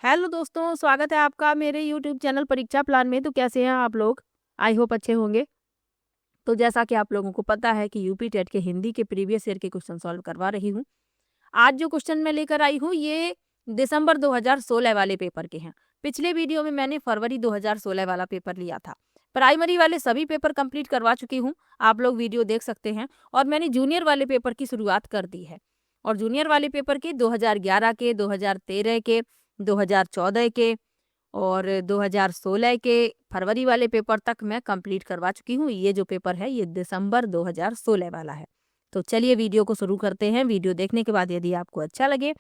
Hello दोस्तों, स्वागत है आपका मेरे यूट्यूब चैनल परीक्षा प्लान में। तो कैसे हैं आप लोग? आई होप अच्छे होंगे। तो जैसा कि आप लोगों को पता है कि यूपी टेट के हिंदी के प्रीवियस ईयर के क्वेश्चन सॉल्व करवा रही हूँ। आज जो क्वेश्चन मैं लेकर आई हूँ ये दिसंबर 2016 वाले पेपर के हैं। पिछले वीडियो में मैंने फरवरी 2016 वाला पेपर लिया था। प्राइमरी वाले सभी पेपर कंप्लीट करवा चुकी हूँ, आप लोग वीडियो देख सकते हैं। और मैंने जूनियर वाले पेपर की शुरुआत कर दी है। और जूनियर वाले पेपर के 2011 के, 2013 के, 2014 के और 2016 के फरवरी वाले पेपर तक मैं कंप्लीट करवा चुकी हूँ। ये जो पेपर है ये दिसंबर 2016 वाला है। तो चलिए वीडियो को शुरू करते हैं। वीडियो देखने के बाद यदि आपको अच्छा लगे,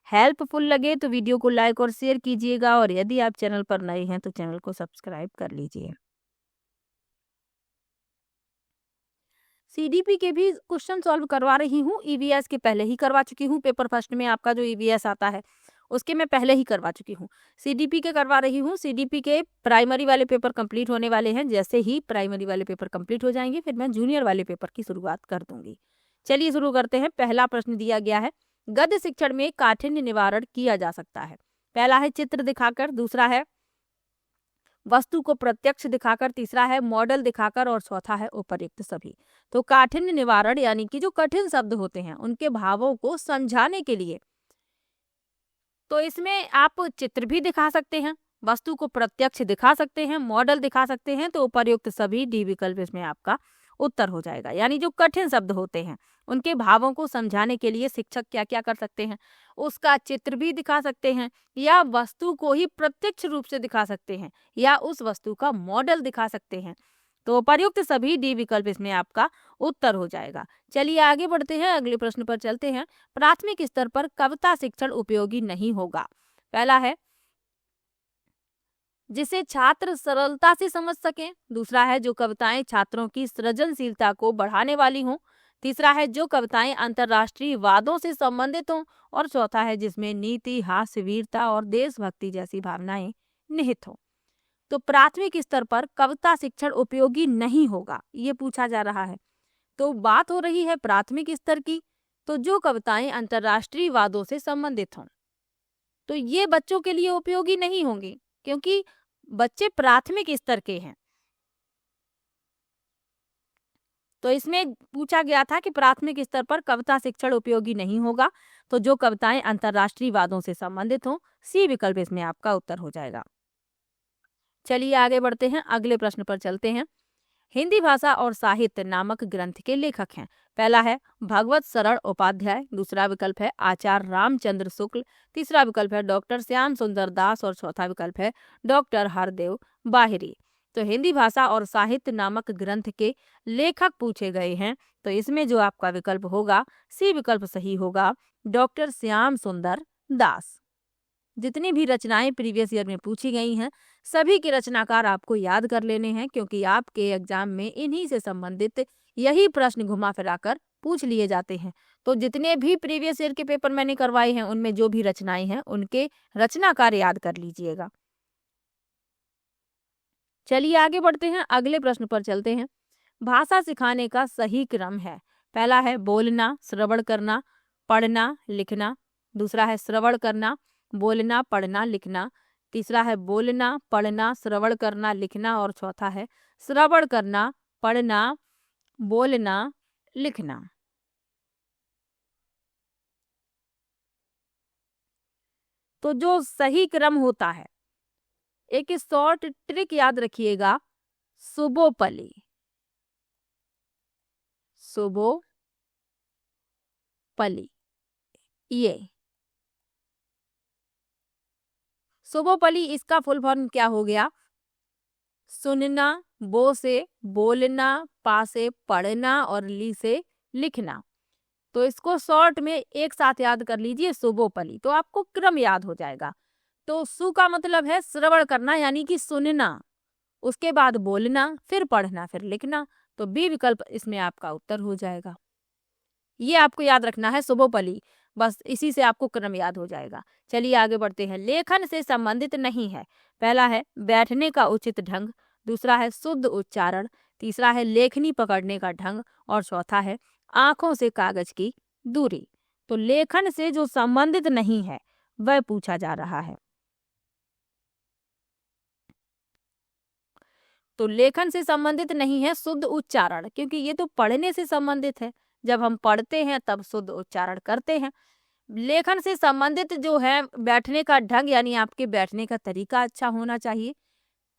हेल्पफुल लगे तो वीडियो को लाइक और शेयर कीजिएगा। और यदि आप चैनल पर नए हैं तो चैनल को सब्सक्राइब कर लीजिए। सीडीपी के भी क्वेश्चन सॉल्व करवा रही हूँ। ईवीएस के पहले ही करवा चुकी हूँ। पेपर फर्स्ट में आपका जो ईवीएस आता है उसके मैं पहले ही करवा चुकी हूँ। सीडीपी के करवा रही हूँ। सीडीपी के प्राइमरी वाले पेपर कंप्लीट होने वाले हैं। जैसे ही प्राइमरी वाले पेपर कंप्लीट हो जाएंगे फिर मैं जूनियर वाले पेपर की शुरुआत कर दूंगी। चलिए शुरू करते हैं। पहला प्रश्न दिया गया है, गद्य शिक्षण में काठिन्य निवारण किया जा सकता है। पहला है चित्र दिखाकर, दूसरा है वस्तु को प्रत्यक्ष दिखाकर, तीसरा है मॉडल दिखाकर और चौथा है उपर्युक्त सभी। तो काठिन्य निवारण यानी कि जो कठिन शब्द होते हैं उनके भावों को समझाने के लिए तो इसमें आप चित्र भी दिखा सकते हैं, वस्तु को प्रत्यक्ष दिखा सकते हैं, मॉडल दिखा सकते हैं। तो उपर्युक्त सभी डी विकल्प इसमें आपका उत्तर हो जाएगा। यानी जो कठिन शब्द होते हैं उनके भावों को समझाने के लिए शिक्षक क्या क्या कर सकते हैं, उसका चित्र भी दिखा सकते हैं या वस्तु को ही प्रत्यक्ष रूप से दिखा सकते हैं या उस वस्तु का मॉडल दिखा सकते हैं। तो उपर्युक्त सभी डी विकल्प इसमें आपका उत्तर हो जाएगा। चलिए आगे बढ़ते हैं, अगले प्रश्न पर चलते हैं। प्राथमिक स्तर पर कविता शिक्षण उपयोगी नहीं होगा। पहला है जिसे छात्र सरलता से समझ सकें, दूसरा है जो कविताएं छात्रों की सृजनशीलता को बढ़ाने वाली हों, तीसरा है जो कविताएं अंतर्राष्ट्रीय वादों से संबंधित हों और चौथा है जिसमें नीति, हास्य, वीरता और देशभक्ति जैसी भावनाएं निहित हों। तो प्राथमिक स्तर पर कविता शिक्षण उपयोगी नहीं होगा ये पूछा जा रहा है। तो बात हो रही है प्राथमिक स्तर की। तो जो कविताएं अंतर्राष्ट्रीय वादों से संबंधित हों तो ये बच्चों के लिए उपयोगी नहीं होंगी क्योंकि बच्चे प्राथमिक स्तर के हैं। तो इसमें पूछा गया था कि प्राथमिक स्तर पर कविता शिक्षण उपयोगी नहीं होगा। तो जो कविताएं अंतर्राष्ट्रीय वादों से संबंधित हों, सी विकल्प इसमें आपका उत्तर हो जाएगा। चलिए आगे बढ़ते हैं, अगले प्रश्न पर चलते हैं। हिंदी भाषा और साहित्य नामक ग्रंथ के लेखक हैं। पहला है भगवत शरण उपाध्याय, दूसरा विकल्प है आचार्य रामचंद्र शुक्ल, तीसरा विकल्प है डॉक्टर श्याम सुंदर दास और चौथा विकल्प है डॉक्टर हरदेव बाहिरी। तो हिंदी भाषा और साहित्य नामक ग्रंथ के लेखक पूछे गए हैं। तो इसमें जो आपका विकल्प होगा, सी विकल्प सही होगा, डॉक्टर श्याम सुंदर दास। जितनी भी रचनाएं प्रीवियस ईयर में पूछी गई हैं सभी के रचनाकार आपको याद कर लेने हैं क्योंकि आपके एग्जाम में इन्हीं से संबंधित यही प्रश्न घुमा फिरा कर पूछ लिए जाते हैं। तो जितने भी प्रीवियस ईयर के पेपर मैंने करवाए हैं उनमें जो भी रचनाएं हैं उनके रचनाकार याद कर लीजिएगा। चलिए आगे बढ़ते हैं, अगले प्रश्न पर चलते हैं। भाषा सिखाने का सही क्रम है। पहला है बोलना, श्रवण करना, पढ़ना, लिखना, दूसरा है श्रवण करना, बोलना, पढ़ना, लिखना, तीसरा है बोलना, पढ़ना, श्रवण करना, लिखना और चौथा है श्रवण करना, पढ़ना, बोलना, लिखना। तो जो सही क्रम होता है, एक शॉर्ट ट्रिक याद रखिएगा, सुबोपली, सुबोपली, ये सुबोपली इसका फुल फॉर्म क्या हो गया? सुनना, बो से बोलना, पा से पढ़ना और ली से लिखना। तो इसको शॉर्ट में एक साथ याद कर लीजिए, सुबोपली। तो आपको क्रम याद हो जाएगा। तो सु का मतलब है श्रवण करना यानी कि सुनना, उसके बाद बोलना, फिर पढ़ना, फिर लिखना। तो बी विकल्प इसमें आपका उत्तर हो जाएगा। ये आपको याद रखना है, सुबोपली। बस इसी से आपको क्रम याद हो जाएगा। चलिए आगे बढ़ते हैं। लेखन से संबंधित नहीं है। पहला है बैठने का उचित ढंग, दूसरा है शुद्ध उच्चारण, तीसरा है लेखनी पकड़ने का ढंग और चौथा है आंखों से कागज की दूरी। तो लेखन से जो संबंधित नहीं है वह पूछा जा रहा है। तो लेखन से संबंधित नहीं है शुद्ध उच्चारण, क्योंकि ये तो पढ़ने से संबंधित है। जब हम पढ़ते हैं तब शुद्ध उच्चारण करते हैं। लेखन से संबंधित जो है बैठने का ढंग, यानी आपके बैठने का तरीका अच्छा होना चाहिए,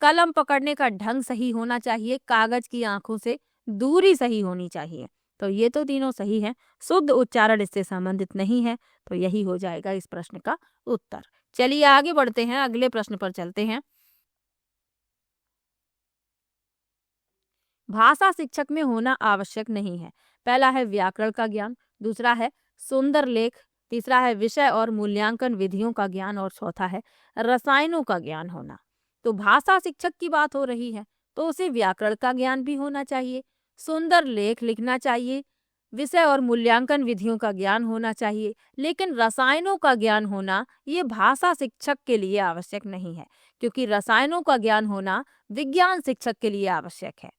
कलम पकड़ने का ढंग सही होना चाहिए, कागज की आंखों से दूरी सही होनी चाहिए। तो ये तो तीनों सही है, शुद्ध उच्चारण इससे संबंधित नहीं है। तो यही हो जाएगा इस प्रश्न का उत्तर। चलिए आगे बढ़ते हैं, अगले प्रश्न पर चलते हैं। भाषा शिक्षक में होना आवश्यक नहीं है। पहला है व्याकरण का ज्ञान, दूसरा है सुंदर लेख, तीसरा है विषय और मूल्यांकन विधियों का ज्ञान, और चौथा है रसायनों का ज्ञान होना। तो भाषा शिक्षक की बात हो रही है तो उसे व्याकरण का ज्ञान भी होना चाहिए, सुंदर लेख लिखना चाहिए, विषय और मूल्यांकन विधियों का ज्ञान होना चाहिए, लेकिन रसायनों का ज्ञान होना ये भाषा शिक्षक के लिए आवश्यक नहीं है, क्योंकि रसायनों का ज्ञान होना विज्ञान शिक्षक के लिए आवश्यक है।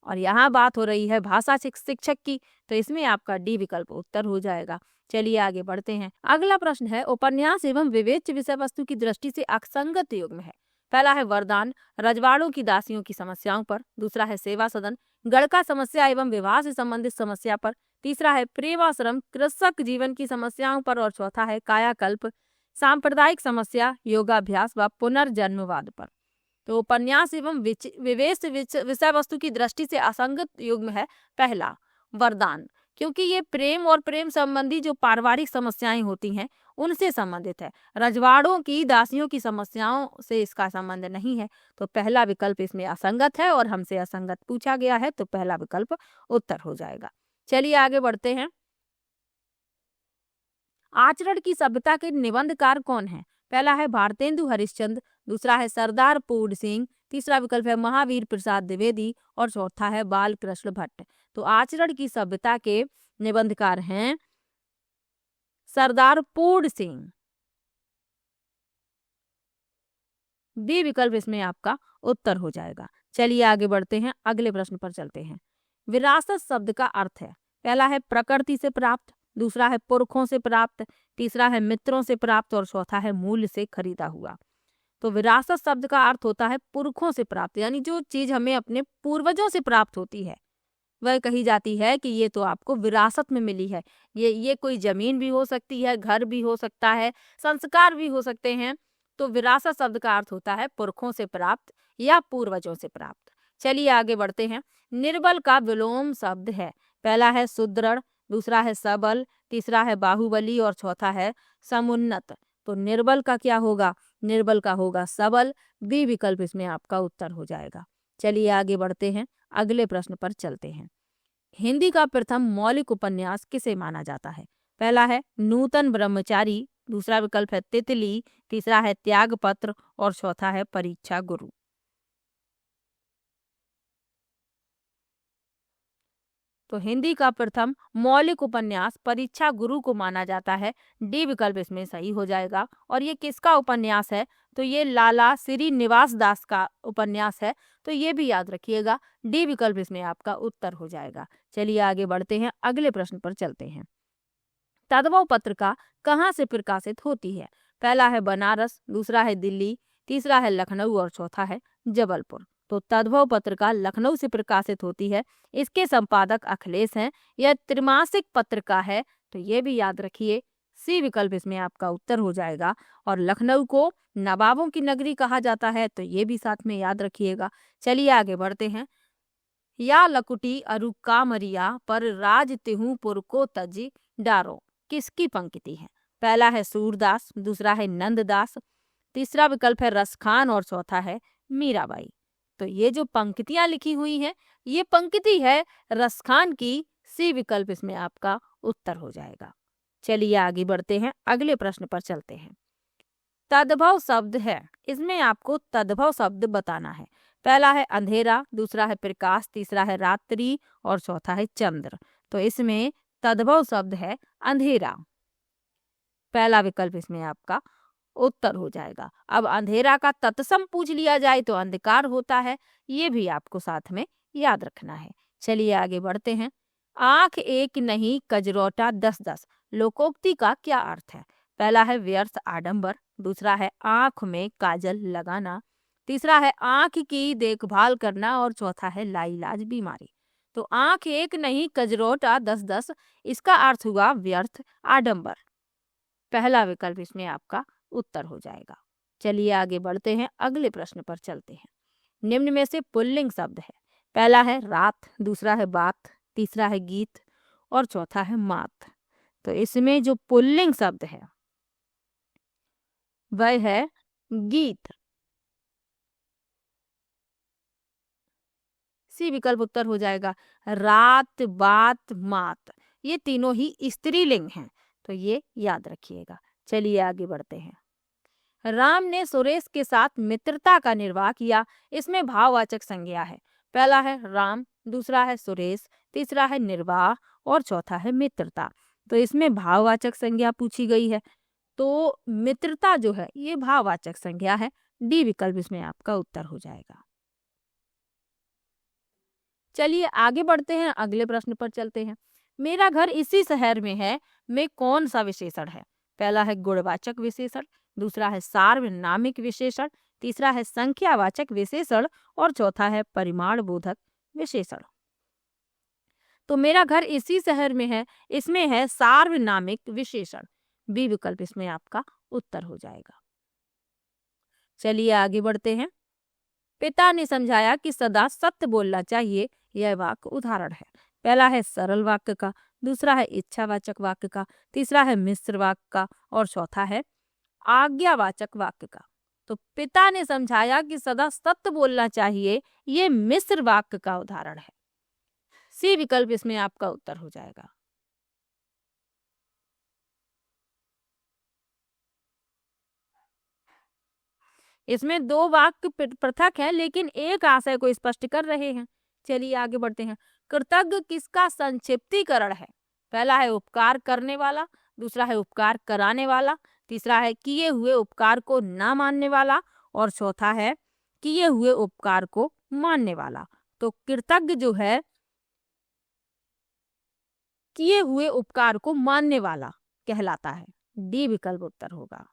और यहाँ बात हो रही है भाषा शिक्षक की, तो इसमें आपका डी विकल्प उत्तर हो जाएगा। चलिए आगे बढ़ते हैं। अगला प्रश्न है, उपन्यास एवं विवेच्य विषय वस्तु की दृष्टि से असंगत युग्म है। पहला है वरदान, रजवाड़ों की दासियों की समस्याओं पर, दूसरा है सेवा सदन, गढ़का समस्या एवं विवाह से संबंधित समस्या पर, तीसरा है प्रेमाश्रम कृषक जीवन की समस्याओं पर, और चौथा है कायाकल्प सांप्रदायिक समस्या योगाभ्यास व पुनर्जन्मवाद पर। तो उपन्यास एवं विवेच्य विषय वस्तु की दृष्टि से असंगत युग्म है पहला वरदान, क्योंकि ये प्रेम और प्रेम संबंधी जो पारिवारिक समस्याएं होती हैं उनसे संबंधित है। रजवाड़ों की दासियों की समस्याओं से इसका संबंध नहीं है। तो पहला विकल्प इसमें असंगत है और हमसे असंगत पूछा गया है, तो पहला विकल्प उत्तर हो जाएगा। चलिए आगे बढ़ते हैं। आचरण की सभ्यता के निबंधकार कौन है? पहला है भारतेंदु हरिश्चंद्र, दूसरा है सरदार पूर्ण सिंह, तीसरा विकल्प है महावीर प्रसाद द्विवेदी, और चौथा है बाल कृष्ण भट्ट। तो आचरण की सभ्यता के निबंधकार हैं सरदार पूर्ण सिंह। बी विकल्प इसमें आपका उत्तर हो जाएगा। चलिए आगे बढ़ते हैं, अगले प्रश्न पर चलते हैं। विरासत शब्द का अर्थ है, पहला है प्रकृति से प्राप्त, दूसरा है पुरखों से प्राप्त, तीसरा है मित्रों से प्राप्त, और चौथा है मूल्य से खरीदा हुआ। तो विरासत शब्द का अर्थ होता है पुरखों से प्राप्त, यानी जो चीज हमें अपने पूर्वजों से प्राप्त होती है वह कही जाती है कि ये तो आपको विरासत में मिली है। ये कोई जमीन भी हो सकती है, घर भी हो सकता है, संस्कार भी हो सकते हैं। तो विरासत शब्द का अर्थ होता है पुरखों से प्राप्त या पूर्वजों से प्राप्त। चलिए आगे बढ़ते हैं। निर्बल का विलोम शब्द है, पहला है सुदृढ़, दूसरा है सबल, तीसरा है बाहुबली, और चौथा है समुन्नत। तो निर्बल का क्या होगा? निर्बल का होगा सबल। बी विकल्प इसमें आपका उत्तर हो जाएगा। चलिए आगे बढ़ते हैं, अगले प्रश्न पर चलते हैं। हिंदी का प्रथम मौलिक उपन्यास किसे माना जाता है? पहला है नूतन ब्रह्मचारी, दूसरा विकल्प है तितली, तीसरा है त्यागपत्र, और चौथा है परीक्षा गुरु। तो हिंदी का प्रथम मौलिक उपन्यास परीक्षा गुरु को माना जाता है। डी विकल्प इसमें सही हो जाएगा। और ये किसका उपन्यास है? तो ये लाला श्रीनिवास दास का उपन्यास है। तो ये भी याद रखिएगा, डी विकल्प इसमें आपका उत्तर हो जाएगा। चलिए आगे बढ़ते हैं, अगले प्रश्न पर चलते हैं। तदभव पत्रिका कहाँ से प्रकाशित होती है? पहला है बनारस, दूसरा है दिल्ली, तीसरा है लखनऊ, और चौथा है जबलपुर। तो तदभव पत्रिका लखनऊ से प्रकाशित होती है। इसके संपादक अखिलेश हैं। यह त्रिमासिक पत्रिका है, तो ये भी याद रखिए। सी विकल्प इसमें आपका उत्तर हो जाएगा। और लखनऊ को नवाबों की नगरी कहा जाता है, तो ये भी साथ में याद रखिएगा। चलिए आगे बढ़ते हैं। या लकुटी अरु कामरिया पर राज तिहु पुर को तजी डारो किसकी पंक्ति है? पहला है सूरदास, दूसरा है नंददास, तीसरा विकल्प है रसखान, और चौथा है मीराबाई। तो ये जो पंक्तियां लिखी हुई हैं, ये पंक्ति है रसखान की। सी विकल्प इसमें आपका उत्तर हो जाएगा। चलिए आगे बढ़ते हैं, अगले प्रश्न पर चलते हैं। तद्भव शब्द है, इसमें आपको तद्भव शब्द बताना है। पहला है अंधेरा, दूसरा है प्रकाश, तीसरा है रात्रि, और चौथा है चंद्र। तो इसमें तद्भव शब्द है अंधेरा। पहला विकल्प इसमें आपका उत्तर हो जाएगा। अब अंधेरा का तत्सम पूछ लिया जाए तो अंधकार होता है, ये भी आपको साथ में याद रखना है। चलिए आगे बढ़ते हैं। आंख एक नहीं कजरोटा 10-10 लोकोक्ति का क्या अर्थ है? पहला है व्यर्थ आडंबर, दूसरा है आंख में काजल लगाना, तीसरा है आंख की देखभाल करना और चौथा है लाइलाज बीमारी। तो आंख एक नहीं कजरोटा 10-10, इसका अर्थ हुआ व्यर्थ आडंबर। पहला विकल्प इसमें आपका उत्तर हो जाएगा। चलिए आगे बढ़ते हैं, अगले प्रश्न पर चलते हैं। निम्न में से पुल्लिंग शब्द है। पहला है रात, दूसरा है बात, तीसरा है गीत और चौथा है मात। तो इसमें जो पुल्लिंग शब्द है वह है गीत। सी विकल्प उत्तर हो जाएगा। रात, बात, मात, ये तीनों ही स्त्रीलिंग हैं, तो ये याद रखिएगा। चलिए आगे बढ़ते हैं। राम ने सुरेश के साथ मित्रता का निर्वाह किया, इसमें भाववाचक संज्ञा है। पहला है राम, दूसरा है सुरेश, तीसरा है निर्वाह और चौथा है मित्रता। तो इसमें भाववाचक संज्ञा पूछी गई है, तो मित्रता जो है ये भाववाचक संज्ञा है। डी विकल्प इसमें आपका उत्तर हो जाएगा। चलिए आगे बढ़ते हैं, अगले प्रश्न पर चलते हैं। मेरा घर इसी शहर में है में कौन सा विशेषण है? पहला है गुणवाचक विशेषण, दूसरा है सार्वनामिक विशेषण, तीसरा है संख्यावाचक विशेषण और चौथा है परिमाण बोधक विशेषण। तो मेरा घर इसी शहर में है, इसमें है सार्वनामिक विशेषण। बी विकल्प इसमें आपका उत्तर हो जाएगा। चलिए आगे बढ़ते हैं। पिता ने समझाया कि सदा सत्य बोलना चाहिए, यह वाक्य उदाहरण है। पहला है सरल वाक्य का, दूसरा है इच्छावाचक वाक्य का, तीसरा है मिश्र वाक्य का और चौथा है आज्ञावाचक वाक्य का। तो पिता ने समझाया कि सदा सत्य बोलना चाहिए, ये मिश्र वाक्य का उदाहरण है। सी विकल्प इसमें आपका उत्तर हो जाएगा। इसमें दो वाक्य पृथक है लेकिन एक आशय को स्पष्ट कर रहे हैं। चलिए आगे बढ़ते हैं। कृतज्ञ किसका संक्षिप्तीकरण है? पहला है उपकार करने वाला, दूसरा है उपकार कराने वाला, तीसरा है किए हुए उपकार को ना मानने वाला और चौथा है किए हुए उपकार को मानने वाला। तो कृतज्ञ जो है किए हुए उपकार को मानने वाला कहलाता है। डी विकल्प उत्तर होगा।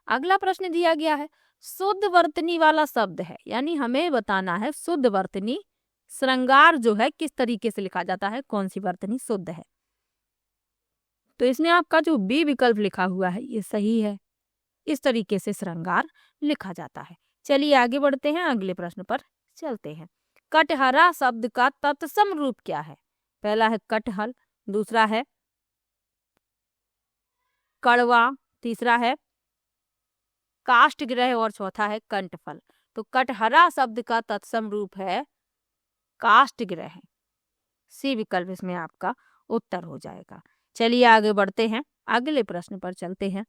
अगला प्रश्न दिया गया है, शुद्ध वर्तनी वाला शब्द है, यानी हमें बताना है शुद्ध वर्तनी श्रृंगार जो है किस तरीके से लिखा जाता है, कौन सी वर्तनी शुद्ध है। तो इसमें आपका जो बी विकल्प लिखा हुआ है ये सही है, इस तरीके से श्रृंगार लिखा जाता है। चलिए आगे बढ़ते हैं, अगले प्रश्न पर चलते हैं। कटहरा शब्द का तत्सम रूप क्या है? पहला है कटहल, दूसरा है कड़वा, तीसरा है काष्ठगृह और चौथा है कंठफल। तो कटहरा शब्द का तत्सम रूप है काष्ठगृह। सी विकल्प इसमें आपका उत्तर हो जाएगा। चलिए आगे बढ़ते हैं, अगले प्रश्न पर चलते हैं।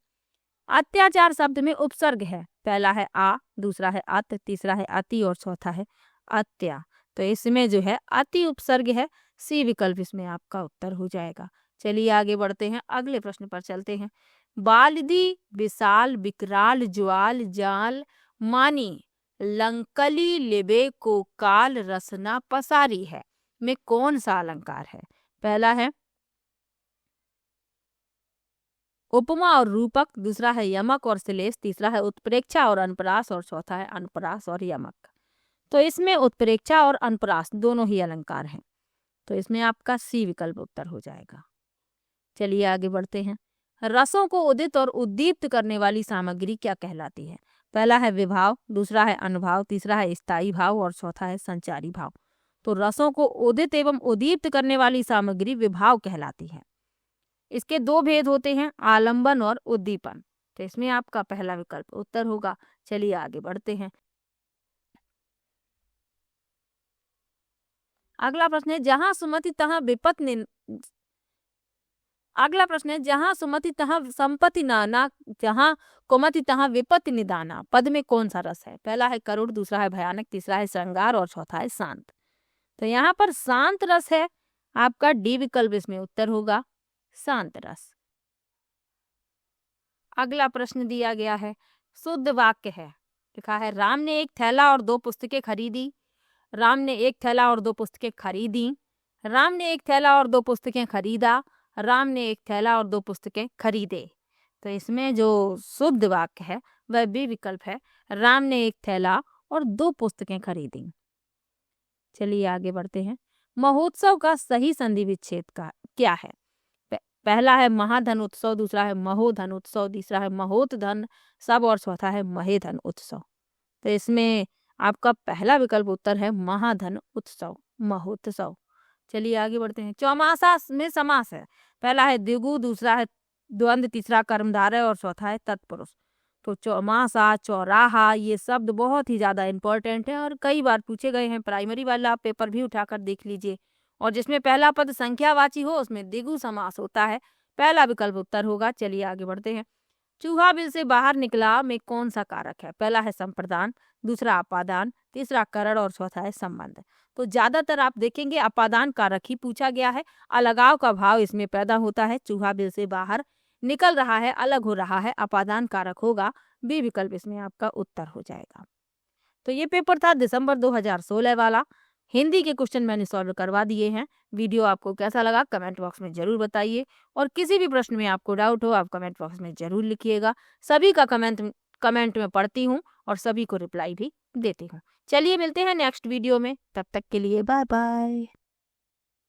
अत्याचार शब्द में उपसर्ग है। पहला है आ, दूसरा है अत, तीसरा है अति और चौथा है अत्या। तो इसमें जो है अति उपसर्ग है। सी विकल्प इसमें आपका उत्तर हो जाएगा। चलिए आगे बढ़ते हैं, अगले प्रश्न पर चलते हैं। बालदी विशाल विकराल ज्वाल जाल मानी लंकली लिबे को काल रसना पसारी है में कौन सा अलंकार है? पहला है उपमा और रूपक, दूसरा है यमक और श्लेष, तीसरा है उत्प्रेक्षा और अनुप्रास और चौथा है अनुप्रास और यमक। तो इसमें उत्प्रेक्षा और अनुप्रास दोनों ही अलंकार हैं, तो इसमें आपका सी विकल्प उत्तर हो जाएगा। चलिए आगे बढ़ते हैं। रसों को उदित और उद्दीप्त करने वाली सामग्री क्या कहलाती है? पहला है विभाव, दूसरा है अनुभाव, तीसरा है स्थायी भाव और चौथा है संचारी भाव। तो रसों को उदित एवं उद्दीप्त करने वाली सामग्री विभाव कहलाती है। इसके दो भेद होते हैं, आलंबन और उद्दीपन। तो इसमें आपका पहला विकल्प उत्तर होगा। चलिए आगे बढ़ते हैं। अगला प्रश्न है, जहां सुमति तहां विपत अगला प्रश्न है, जहां सुमति तहां संपत्ति नाना, जहां कुमति तहां विपत्ति निदाना पद में कौन सा रस है? पहला है करुण, दूसरा है भयानक, तीसरा है श्रृंगार और चौथा है शांत। तो यहाँ पर शांत रस है, आपका डी विकल्प इसमें उत्तर होगा, शांत रस। अगला प्रश्न दिया गया है, शुद्ध वाक्य है। लिखा है, राम ने एक थैला और दो पुस्तकें खरीदी। राम ने एक थैला और दो पुस्तकें खरीदी। राम ने एक थैला और दो पुस्तकें खरीदा। राम ने एक थैला और दो पुस्तकें खरीदे। तो इसमें जो शुद्ध वाक्य है वह बी विकल्प है, राम ने एक थैला और 2 पुस्तकें खरीदी। चलिए आगे बढ़ते हैं। महोत्सव का सही संधि विच्छेद का क्या है? पहला है महाधन उत्सव, दूसरा है महोधन उत्सव, तीसरा है महोत धन सब और चौथा है महेधन उत्सव। तो इसमें आपका पहला विकल्प उत्तर है महाधन उत्सव, महोत्सव। चलिए आगे बढ़ते हैं। चौमासा में समास है, पहला है द्विगु, दूसरा है द्वंद्व, तीसरा कर्मधारय और चौथा है तत्पुरुष। तो चौमासा, चौराहा ये शब्द बहुत ही ज्यादा इंपॉर्टेंट है और कई बार पूछे गए हैं। प्राइमरी वाला पेपर भी उठाकर देख लीजिए। और जिसमें पहला पद संख्यावाची हो उसमें द्विगु समास होता है। पहला विकल्प उत्तर होगा। चलिए आगे बढ़ते हैं। चूहा बिल से बाहर निकला में कौन सा कारक है? पहला है संप्रदान, दूसरा अपादान, तीसरा करण और चौथा है संबंध। तो ज्यादातर आप देखेंगे अपादान कारक ही पूछा गया है। अलगाव का भाव इसमें पैदा होता है। चूहा बिल से बाहर निकल रहा है, अलग हो रहा है, अपादान कारक होगा। बी विकल्प इसमें आपका उत्तर हो जाएगा। तो ये पेपर था दिसंबर 2016 वाला। हिंदी के क्वेश्चन मैंने सॉल्व करवा दिए हैं। वीडियो आपको कैसा लगा कमेंट बॉक्स में जरूर बताइए और किसी भी प्रश्न में आपको डाउट हो आप कमेंट बॉक्स में जरूर लिखिएगा। सभी का कमेंट में पढ़ती हूँ और सभी को रिप्लाई भी देती हूँ। चलिए मिलते हैं नेक्स्ट वीडियो में, तब तक के लिए बाय बाय।